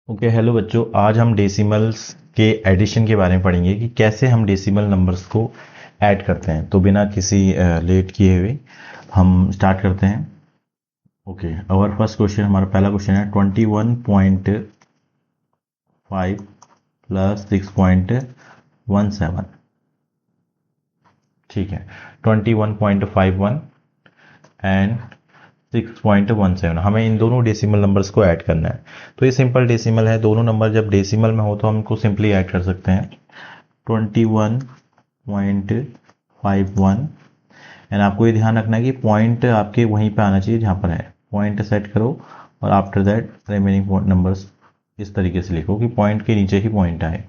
Okay hello बच्चों, आज हम डेसिमल्स के एडिशन के बारे में पढ़ेंगे कि कैसे हम डेसिमल नंबर्स को ऐड करते हैं। तो बिना किसी लेट किए हुए हम स्टार्ट करते हैं। ओके, और फर्स्ट क्वेश्चन, हमारा पहला क्वेश्चन है 21.5 प्लस 6.17। ठीक है, 21.51 एंड 6.17, हमें इन दोनों डेसिमल नंबर्स को ऐड करना है। तो ये सिंपल डेसिमल है, दोनों नंबर जब डेसिमल में हो तो हम इनको सिंपली ऐड कर सकते हैं। 21.51 एंड आपको ये ध्यान रखना है कि पॉइंट आपके वहीं पे आना चाहिए जहाँ पर है। पॉइंट सेट करो और आफ्टर दैट रिमेनिंग नंबर्स इस तरीके से लिखो कि पॉइंट के नीचे ही पॉइंट आए।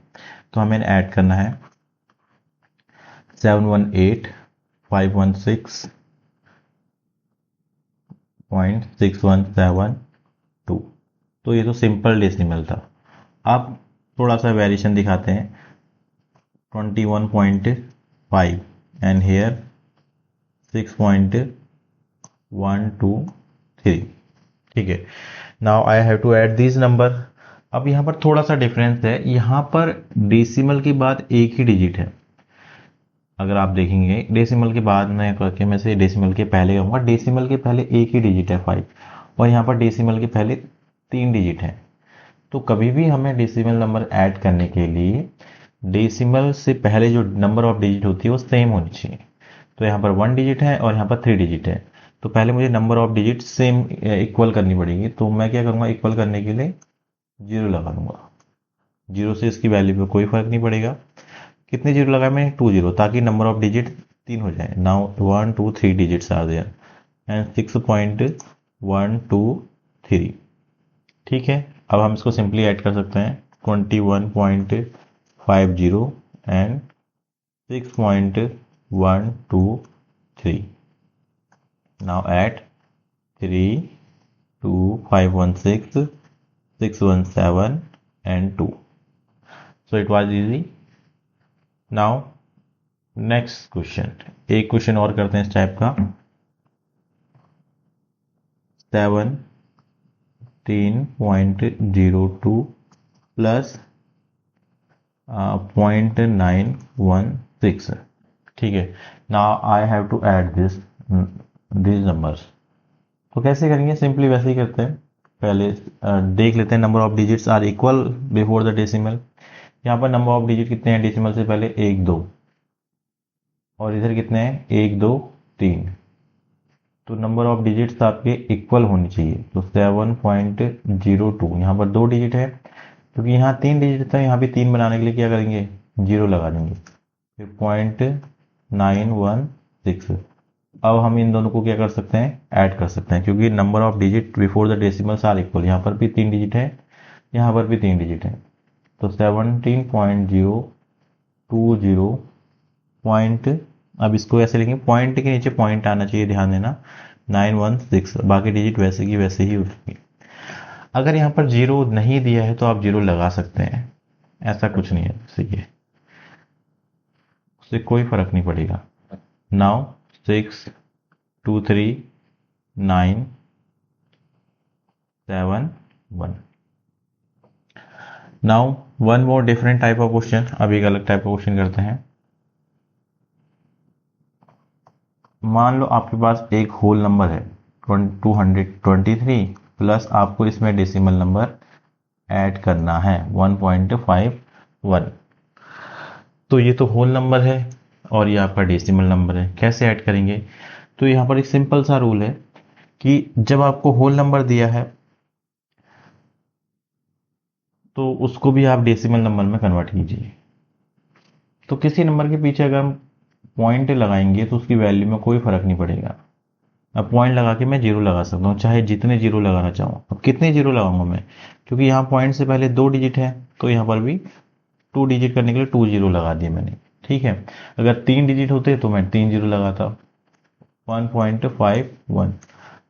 तो हमें ऐड करना है 718,516.6172। तो ये तो सिंपल डेसिमल था। अब थोड़ा सा वेरिएशन दिखाते हैं। 21.5 एंड हेयर 6.123। ठीक है, now I have to add this number. अब यहाँ पर थोड़ा सा डिफरेंस है, यहाँ पर डेसिमल के बाद एक ही डिजिट है। अगर आप देखेंगे डेसिमल के बाद में करके मैं से डेसिमल के पहले कहूँगा, डेसिमल के पहले एक ही डिजिट है 5, और यहाँ पर डेसिमल के पहले 3 डिजिट है। तो कभी भी हमें डेसिमल नंबर ऐड करने के लिए डेसिमल से पहले जो नंबर ऑफ डिजिट होती है वो सेम होनी चाहिए। तो यहाँ पर 1 डिजिट है और यहाँ पर 3 डिजिट है, तो पहले मुझे number of digit same equal करनी पड़ेगी। तो मैं क्या करूँगा, इक्वल करने के लिए 0 लगा दूंगा। 0 से इसकी वैल्यू पे कोई फर्क नहीं पड़ेगा। कितने जीरो लगाए मैंने, 2 जीरो, ताकि नंबर ऑफ डिजिट 3 हो जाए। Now 1 2 3 digits are there and 6.123। ठीक है, अब हम इसको सिंपली ऐड कर सकते हैं। 21.50 and 6.123। Now add 3 2 516 617 and 2। So it was easy. Now next question, एक क्वेश्चन और करते हैं इस टाइप का। 17.02 प्लस 0.916। ठीक है, now I have to add this numbers. तो कैसे करेंगे, सिंपली वैसे ही करते हैं। पहले देख लेते हैं number of digits are equal before the decimal. यहाँ पर नंबर ऑफ डिजिट कितने हैं डेसिमल से पहले, 1 2, और इधर कितने हैं, 1 2 3। तो नंबर ऑफ डिजिट्स आपके इक्वल होनी चाहिए। तो 7.02, यहाँ पर 2 डिजिट है, क्योंकि यहाँ 3 डिजिट था, यहाँ भी 3 बनाने के लिए क्या करेंगे, 0 लगा देंगे, फिर 0.916। अब हम इन दोनों को क्या कर सकते हैं, ऐड कर सकते हैं, क्योंकि number of digit before the decimals are equal. यहाँ पर भी 3 डिजिट है, यहाँ पर भी 3 डिजिट है। तो 17.020 पॉइंट, अब इसको ऐसे लिखेंगे, पॉइंट के नीचे पॉइंट आना चाहिए, ध्यान देना, 916। बाकी डिजिट वैसे की वैसे ही उठेंगे। अगर यहाँ पर 0 नहीं दिया है तो आप 0 लगा सकते हैं, ऐसा कुछ नहीं है, सही है, उससे कोई फर्क नहीं पड़ेगा। Now 6 2 3 9 7 1। Now one more different type of question, अब एक अलग टाइप का क्वेश्चन करते हैं। मान लो आपके पास एक होल नंबर है 223 प्लस आपको इसमें डेसिमल नंबर ऐड करना है 1.51। तो ये तो होल नंबर है और ये आपका डेसिमल नंबर है, कैसे ऐड करेंगे। तो यहाँ पर एक सिंपल सा रूल है कि जब आपको होल नंबर दिया है तो उसको भी आप डेसिमल नंबर में कन्वर्ट कीजिए। तो किसी नंबर के पीछे अगर हम पॉइंट लगाएंगे तो उसकी वैल्यू में कोई फर्क नहीं पड़ेगा। अब पॉइंट लगा के मैं 0 लगा सकता हूँ, चाहे जितने 0 लगाना चाहूँ। अब कितने 0 लगाऊंगा मैं, क्योंकि यहाँ पॉइंट से पहले 2 डिजिट है, तो यहाँ पर भी 2 डिजिट करने के लिए 2 0 लगा दिए मैंने। ठीक है, अगर 3 डिजिट होते तो मैं 3 0 लगाता, 1.51।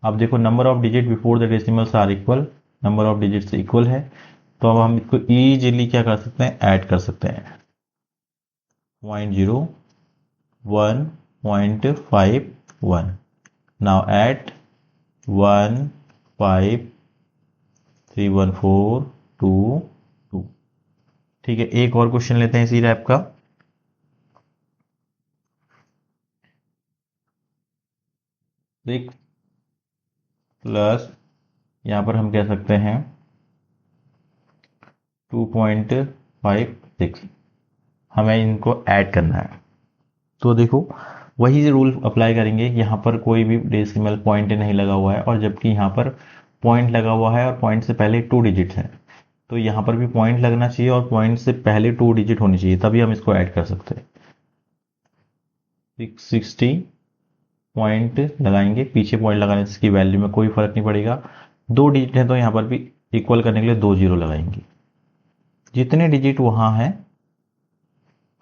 अब देखो number of digit before the decimals are equal, number of digit से इक्वल है, तो अब हम इसको इजीली क्या कर सकते हैं, ऐड कर सकते हैं। 0 1.51। नाउ ऐड 1 5 3 1 4 2 ठीक है। एक और क्वेश्चन लेते हैं इसी टाइप का। सिक्स प्लस यहां पर हम कह सकते हैं 2.56, हमें इनको ऐड करना है। तो देखो वही रूल अप्लाई करेंगे, यहाँ पर कोई भी डेसिमल पॉइंट नहीं लगा हुआ है, और जबकि यहाँ पर पॉइंट लगा हुआ है और पॉइंट से पहले 2 डिजिट है, तो यहाँ पर भी पॉइंट लगना चाहिए और पॉइंट से पहले 2 डिजिट होनी चाहिए, तभी हम इसको ऐड कर सकते हैं। 660 पॉइंट लगाएंगे, पीछे पॉइंट लगाने से इसकी वैल्यू में कोई फर्क नहीं पड़ेगा। 2 डिजिट है तो यहाँ पर भी इक्वल करने के लिए 2 जीरो लगाएंगे। जितने डिजिट वहां हैं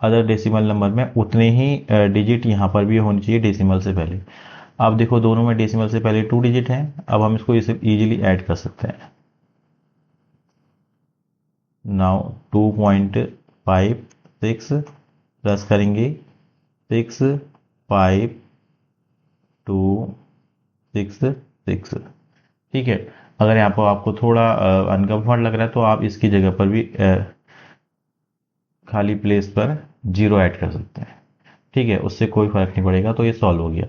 अदर डेसिमल नंबर में, उतने ही डिजिट यहाँ पर भी होनी चाहिए डेसिमल से पहले। अब देखो दोनों में डेसिमल से पहले 2 डिजिट हैं, अब हम इसको इसे इजीली ऐड कर सकते हैं। नाउ 2.56 प्लस करेंगे 6 5 2 6 6, ठीक है। अगर यहाँ पर आपको थोड़ा अनकंफर्ट लग रहा है तो आप इसकी जगह पर भी खाली प्लेस पर 0 ऐड कर सकते हैं, ठीक है, उससे कोई फर्क नहीं पड़ेगा। तो ये सॉल्व हो गया।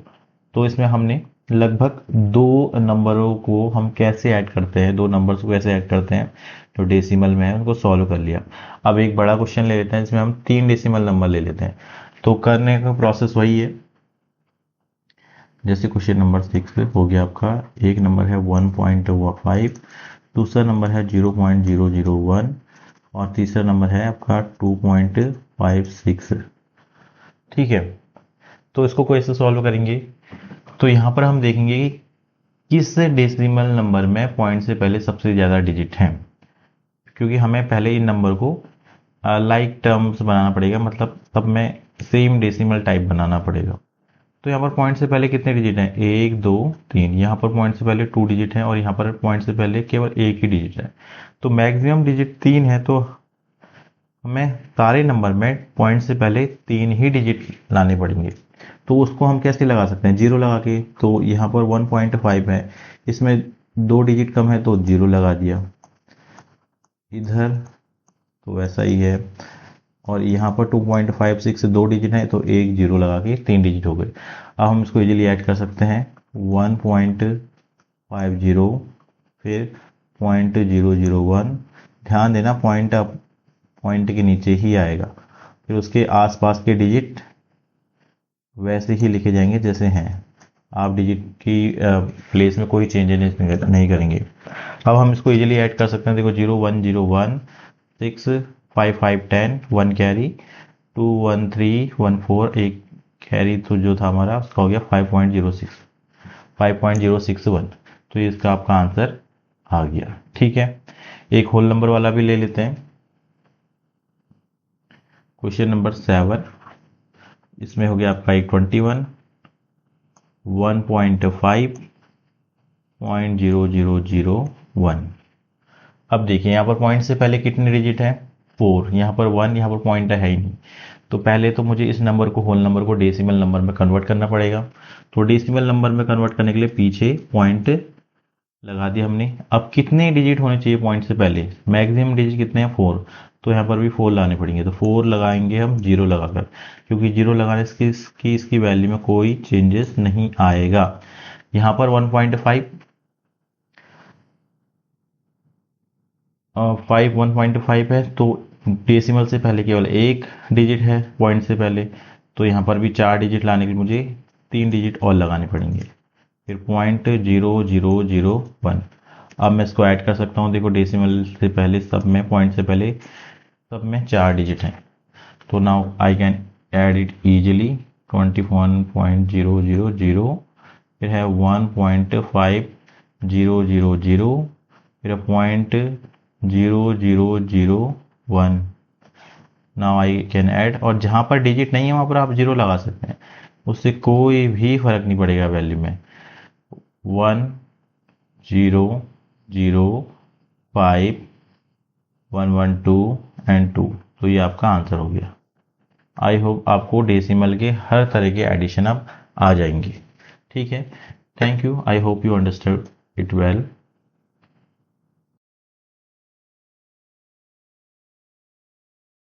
तो इसमें हमने लगभग 2 नंबरों को हम कैसे ऐड करते हैं, 2 नंबर्स को कैसे ऐड करते हैं जो डेसिमल में है उनको सॉल्व कर लिया। अब एक बड़ा क्वेश्चन ले लेते हैं जिसमें हम 3 डेसिमल नंबर ले लेते हैं। तो करने का प्रोसेस वही है जैसे क्वेश्चन नंबर 6 हो गया आपका। एक नंबर है 1.5, दूसरा नंबर है 0.001 और तीसरा नंबर है आपका 2.56, ठीक है। तो इसको कैसे सॉल्व करेंगे, तो यहां पर हम देखेंगे कि किस डेसिमल नंबर में पॉइंट से पहले सबसे ज़्यादा डिजिट हैं, क्योंकि हमें पहले इन नंबर को लाइक टर्म्स बनाना पड़ेगा, मतलब सब में सेम डेसिमल टाइप बनाना पड़ेगा। तो यहाँ पर पॉइंट से पहले कितने डिजिट हैं, 1 2 3, यहाँ पर पॉइंट से पहले 2 डिजिट हैं और यहाँ पर पॉइंट से पहले केवल एक ही डिजिट है। तो मैक्सिमम डिजिट 3 है, तो हमें सारे नंबर में पॉइंट से पहले 3 ही डिजिट लाने पड़ेंगे। तो उसको हम कैसे लगा सकते हैं, 0 लगा के। तो यहाँ पर 1.5 है, इसमें 2 डिजिट कम है तो 0 लगा दिया। इधर तो वैसा ही है, और यहाँ पर 2.56 से 2 डिजिट है तो एक 0 लगा के 3 डिजिट हो गए। अब हम इसको इजीली ऐड कर सकते हैं। 1.50 फिर 0.001, ध्यान देना पॉइंट के नीचे ही आएगा, फिर उसके आसपास के डिजिट वैसे ही लिखे जाएंगे जैसे हैं। आप डिजिट की प्लेस में कोई चेंजेस नहीं करेंगे। अब हम इसको इजीली ऐड कर सकते हैं। देखो 0101 6 5 5 10 1 कैरी 2 1 3 1 4 एक कैरी, तो जो था हमारा उसका हो गया 5.61। तो ये इसका आपका आंसर आ गया, ठीक है। एक होल नंबर वाला भी ले लेते हैं। क्वेश्चन नंबर 7, इसमें हो गया आपका 21 1.5.0001। अब देखिए यहाँ पर पॉइंट से पहले कितने डिजिट हैं, 4, यहाँ पर 1, यहाँ पर पॉइंट है ही नहीं। तो पहले तो मुझे इस नंबर को, होल नंबर को डेसिमल नंबर में कन्वर्ट करना पड़ेगा। तो डेसिमल नंबर में कन्वर्ट करने के लिए पीछे पॉइंट लगा दिया हमने। अब कितने डिजिट होने चाहिए पॉइंट से पहले, मैक्सिमम डिजिट कितने हैं, 4, तो यहाँ पर भी 4 लाने पड़ेंगे। तो 4 लगाएंगे हम 0 लगाकर, क्योंकि 0 लगाने से इसकी वैल्यू में कोई चेंजेस नहीं आएगा। यहाँ पर 1.5 है, तो डेसिमल से पहले केवल एक डिजिट है पॉइंट से पहले, तो यहाँ पर भी 4 डिजिट लाने के लिए मुझे 3 डिजिट और लगाने पड़ेंगे, फिर 0.0001। अब मैं इसको ऐड कर सकता हूँ। देखो डेसिमल से पहले सब में, पॉइंट से पहले सब में 4 डिजिट हैं, तो now I can add it easily. 21.000, फिर है 1.5000, फिर 0.0001। नाउ आई कैन ऐड, और जहाँ पर डिजिट नहीं है वहाँ पर आप 0 लगा सकते हैं, उससे कोई भी फर्क नहीं पड़ेगा वैल्यू में। 1.0.0.5 1.1.2 एंड 2, तो ये आपका आंसर हो गया। आई होप आपको डेसिमल के हर तरह के एडिशन अब आ जाएंगे, ठीक है। Thank you, I hope you understand it well.